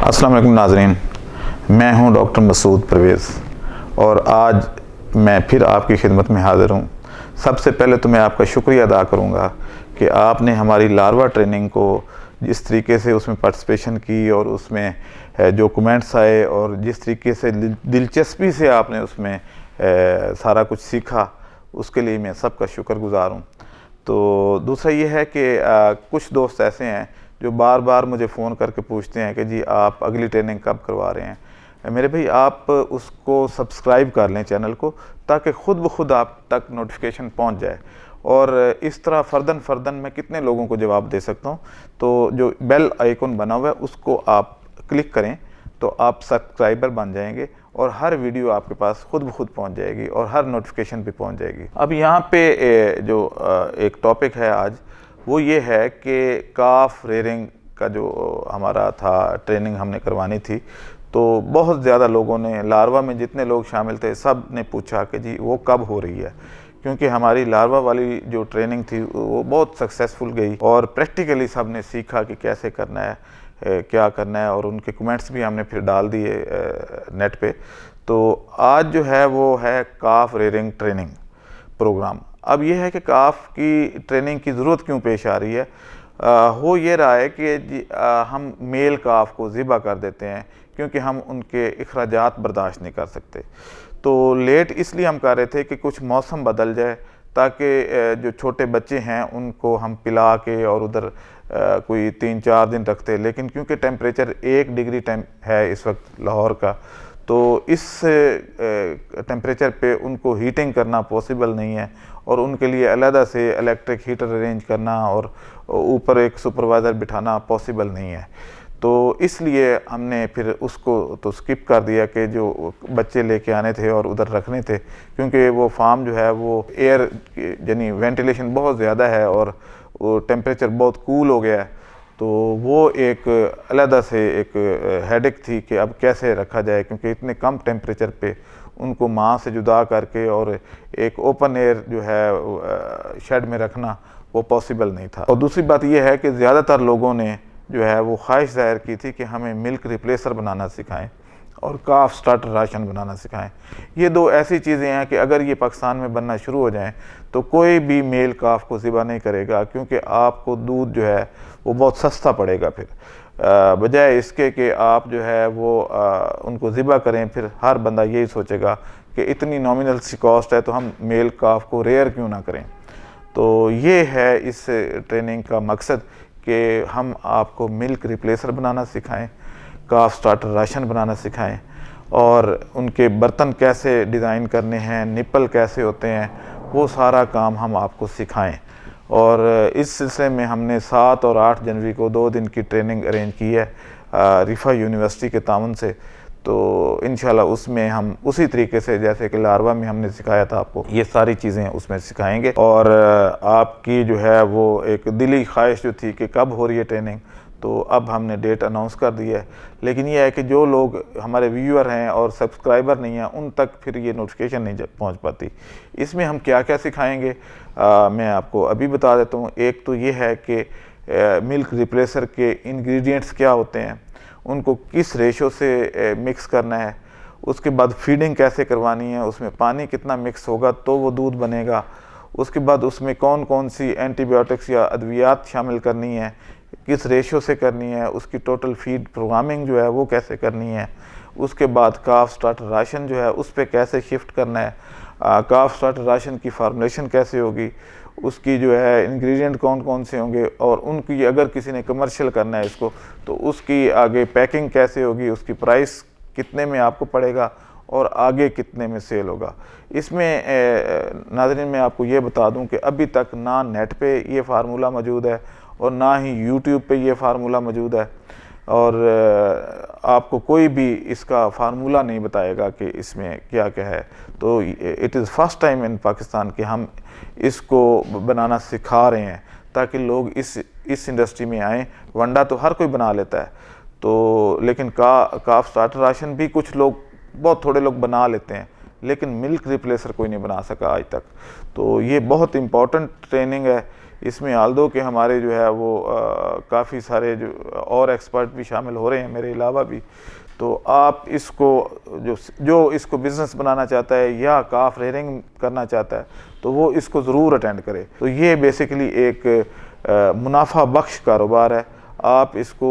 अस्सलाम वालेकुम नाज़रीन, मैं हूं डॉक्टर मसूद परवेज़ और आज मैं फिर आपकी खिदमत में हाज़िर हूं। सबसे पहले तो मैं आपका शुक्रिया अदा करूंगा कि आपने हमारी लार्वा ट्रेनिंग को जिस तरीके से उसमें पार्टिसिपेशन की और उसमें जो कमेंट्स आए और जिस तरीके से दिलचस्पी से आपने उसमें सारा कुछ सीखा, उसके लिए मैं सबका शुक्रगुज़ार हूँ। तो दूसरा ये है कि कुछ दोस्त ऐसे हैं जो बार बार मुझे फ़ोन करके पूछते हैं कि जी आप अगली ट्रेनिंग कब करवा रहे हैं। मेरे भाई, आप उसको सब्सक्राइब कर लें चैनल को, ताकि ख़ुद ब खुद आप तक नोटिफिकेशन पहुंच जाए और इस तरह फ़र्दन मैं कितने लोगों को जवाब दे सकता हूं। तो जो बेल आइकन बना हुआ है उसको आप क्लिक करें तो आप सब्सक्राइबर बन जाएंगे और हर वीडियो आपके पास खुद ब खुद पहुंच जाएगी और हर नोटिफिकेशन पे पहुंच जाएगी। अब यहाँ पे जो एक टॉपिक है आज, वो ये है कि काफ रेयरिंग का जो हमारा था ट्रेनिंग हमने करवानी थी, तो बहुत ज़्यादा लोगों ने, लार्वा में जितने लोग शामिल थे सब ने पूछा कि जी वो कब हो रही है, क्योंकि हमारी लार्वा वाली जो ट्रेनिंग थी वो बहुत सक्सेसफुल गई और प्रैक्टिकली सब ने सीखा कि कैसे करना है, क्या करना है, और उनके कमेंट्स भी हमने फिर डाल दिए नेट पे। तो आज जो है वो है काफ रेयरिंग ट्रेनिंग प्रोग्राम। अब ये है कि काफ की ट्रेनिंग की ज़रूरत क्यों पेश आ रही है। हो ये रहा है कि हम मेल काफ को ज़िबा कर देते हैं क्योंकि हम उनके अखराजात बर्दाश्त नहीं कर सकते। तो लेट इसलिए हम कर रहे थे कि कुछ मौसम बदल जाए, ताकि जो छोटे बच्चे हैं उनको हम पिला के और उधर कोई 3-4 दिन रखते, लेकिन क्योंकि टेम्परेचर 1 डिग्री है इस वक्त लाहौर का, तो इस टेम्परेचर पे उनको हीटिंग करना पॉसिबल नहीं है और उनके लिए अलहदा से इलेक्ट्रिक हीटर अरेंज करना और ऊपर एक सुपरवाइज़र बिठाना पॉसिबल नहीं है। तो इसलिए हमने फिर उसको तो स्किप कर दिया कि जो बच्चे लेके आने थे और उधर रखने थे, क्योंकि वो फार्म जो है वो एयर यानी वेंटिलेशन बहुत ज़्यादा है और वो टेम्परेचर बहुत कूल हो गया है। तो वो एक अलहदा से एक हेडेक थी कि अब कैसे रखा जाए, क्योंकि इतने कम टेम्परेचर पे उनको माँ से जुदा करके और एक ओपन एयर जो है शेड में रखना वो पॉसिबल नहीं था। और दूसरी बात ये है कि ज़्यादातर लोगों ने जो है वो ख्वाहिश ज़ाहिर की थी कि हमें मिल्क रिप्लेसर बनाना सिखाएं और काफ स्टार्टर राशन बनाना सिखाएं। ये दो ऐसी चीज़ें हैं कि अगर ये पाकिस्तान में बनना शुरू हो जाएं तो कोई भी मेल काफ को ज़िबा नहीं करेगा, क्योंकि आपको दूध जो है वो बहुत सस्ता पड़ेगा। फिर बजाय इसके कि आप जो है वो उनको ज़िबा करें, फिर हर बंदा यही सोचेगा कि इतनी नॉमिनल सी कॉस्ट है तो हम मेल काफ को रेयर क्यों ना करें। तो ये है इस ट्रेनिंग का मकसद कि हम आपको मिल्क रिप्लेसर बनाना सिखाएं, काफ स्टार्टर राशन बनाना सिखाएं और उनके बर्तन कैसे डिज़ाइन करने हैं, निप्पल कैसे होते हैं, वो सारा काम हम आपको सिखाएं। और इस सिलसिले में हमने 7 और 8 जनवरी को 2 दिन की ट्रेनिंग अरेंज की है रिफा यूनिवर्सिटी के ताउन से। तो इंशाल्लाह उसमें हम उसी तरीके से जैसे कि लार्वा में हमने सिखाया था आपको, ये सारी चीज़ें उसमें सिखाएंगे। और आपकी जो है वो एक दिली ख्वाहिश जो थी कि कब हो रही है ट्रेनिंग, तो अब हमने डेट अनाउंस कर दी है। लेकिन ये है कि जो लोग हमारे व्यूअर हैं और सब्सक्राइबर नहीं हैं, उन तक फिर ये नोटिफिकेशन नहीं पहुंच पाती। इसमें हम क्या क्या सिखाएंगे मैं आपको अभी बता देता हूँ। एक तो ये है कि मिल्क रिप्लेसर के इंग्रेडिएंट्स क्या होते हैं, उनको किस रेशो से मिक्स करना है, उसके बाद फीडिंग कैसे करवानी है, उसमें पानी कितना मिक्स होगा तो वो दूध बनेगा, उसके बाद उसमें कौन कौन सी एंटीबायोटिक्स या अद्वियात शामिल करनी है, किस रेशो से करनी है, उसकी टोटल फीड प्रोग्रामिंग जो है वो कैसे करनी है, उसके बाद काफ स्टार्टर राशन जो है उस पर कैसे शिफ्ट करना है, काफ स्टार्टर राशन की फार्मूलेशन कैसे होगी, उसकी जो है इंग्रेडिएंट कौन कौन से होंगे, और उनकी अगर किसी ने कमर्शियल करना है इसको तो उसकी आगे पैकिंग कैसे होगी, उसकी प्राइस कितने में आपको पड़ेगा और आगे कितने में सेल होगा। इसमें नाज़रीन मैं आपको ये बता दूं कि अभी तक ना नेट पे ये फार्मूला मौजूद है और ना ही यूट्यूब पे ये फार्मूला मौजूद है, और आपको कोई भी इसका फार्मूला नहीं बताएगा कि इसमें क्या क्या है। तो it is first time in Pakistan कि हम इसको बनाना सिखा रहे हैं ताकि लोग इस इंडस्ट्री में आएँ। वंडा तो हर कोई बना लेता है, तो लेकिन काफ स्टार्टर राशन भी कुछ लोग, बहुत थोड़े लोग बना लेते हैं, लेकिन मिल्क रिप्लेसर कोई नहीं बना सका आज तक। तो ये बहुत इम्पॉर्टेंट ट्रेनिंग है, اس میں آلدو کہ ہمارے جو ہے وہ کافی سارے جو اور ایکسپرٹ بھی شامل ہو رہے ہیں میرے علاوہ بھی، تو آپ اس کو جو اس کو بزنس بنانا چاہتا ہے یا کاف ریئرنگ کرنا چاہتا ہے تو وہ اس کو ضرور اٹینڈ کرے۔ تو یہ بیسیکلی ایک منافع بخش کاروبار ہے۔ آپ اس کو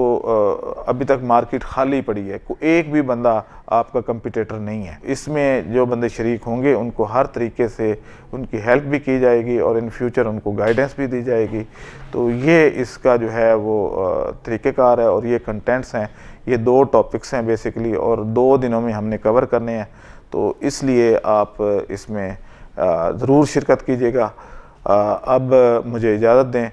ابھی تک مارکیٹ خالی پڑی ہے، ایک بھی بندہ آپ کا کمپیٹیٹر نہیں ہے۔ اس میں جو بندے شریک ہوں گے ان کو ہر طریقے سے ان کی ہیلپ بھی کی جائے گی اور ان فیوچر ان کو گائیڈنس بھی دی جائے گی۔ تو یہ اس کا جو ہے وہ طریقہ کار ہے، اور یہ کنٹینٹس ہیں، یہ 2 ٹاپکس ہیں بیسیکلی، اور 2 دنوں میں ہم نے کور کرنے ہیں، تو اس لیے آپ اس میں ضرور شرکت کیجیے گا۔ اب مجھے اجازت دیں،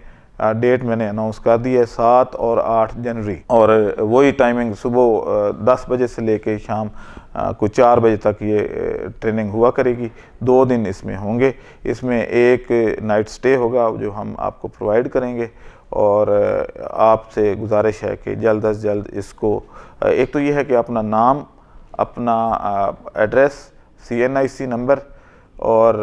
ڈیٹ میں نے اناؤنس کر دی ہے 7 اور 8 جنوری، اور وہی ٹائمنگ صبح 10 بجے سے لے کے شام کو 4 بجے تک یہ ٹریننگ ہوا کرے گی۔ 2 دن اس میں ہوں گے، اس میں ایک نائٹ سٹے ہوگا جو ہم آپ کو پرووائڈ کریں گے، اور آپ سے گزارش ہے کہ جلد از جلد اس کو، ایک تو یہ ہے کہ اپنا نام، اپنا ایڈریس، CNIC نمبر اور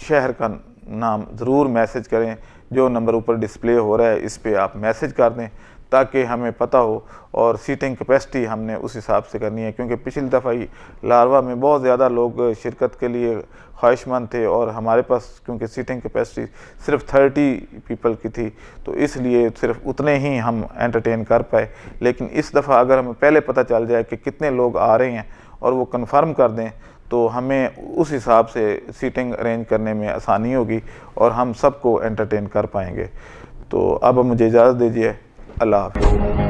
شہر کا نام ضرور میسج کریں۔ جو نمبر اوپر ڈسپلے ہو رہا ہے اس پہ آپ میسج کر دیں تاکہ ہمیں پتہ ہو، اور سیٹنگ کیپیسٹی ہم نے اس حساب سے کرنی ہے، کیونکہ پچھلی دفعہ ہی لاروا میں بہت زیادہ لوگ شرکت کے لیے خواہش مند تھے، اور ہمارے پاس کیونکہ سیٹنگ کیپیسٹی صرف 30 پیپل کی تھی، تو اس لیے صرف اتنے ہی ہم انٹرٹین کر پائے۔ لیکن اس دفعہ اگر ہمیں پہلے پتہ چل جائے کہ کتنے لوگ آ رہے ہیں اور وہ کنفرم کر دیں تو ہمیں اس حساب سے سیٹنگ ارینج کرنے میں آسانی ہوگی اور ہم سب کو انٹرٹین کر پائیں گے۔ تو اب مجھے اجازت دیجیے، اللہ حافظ۔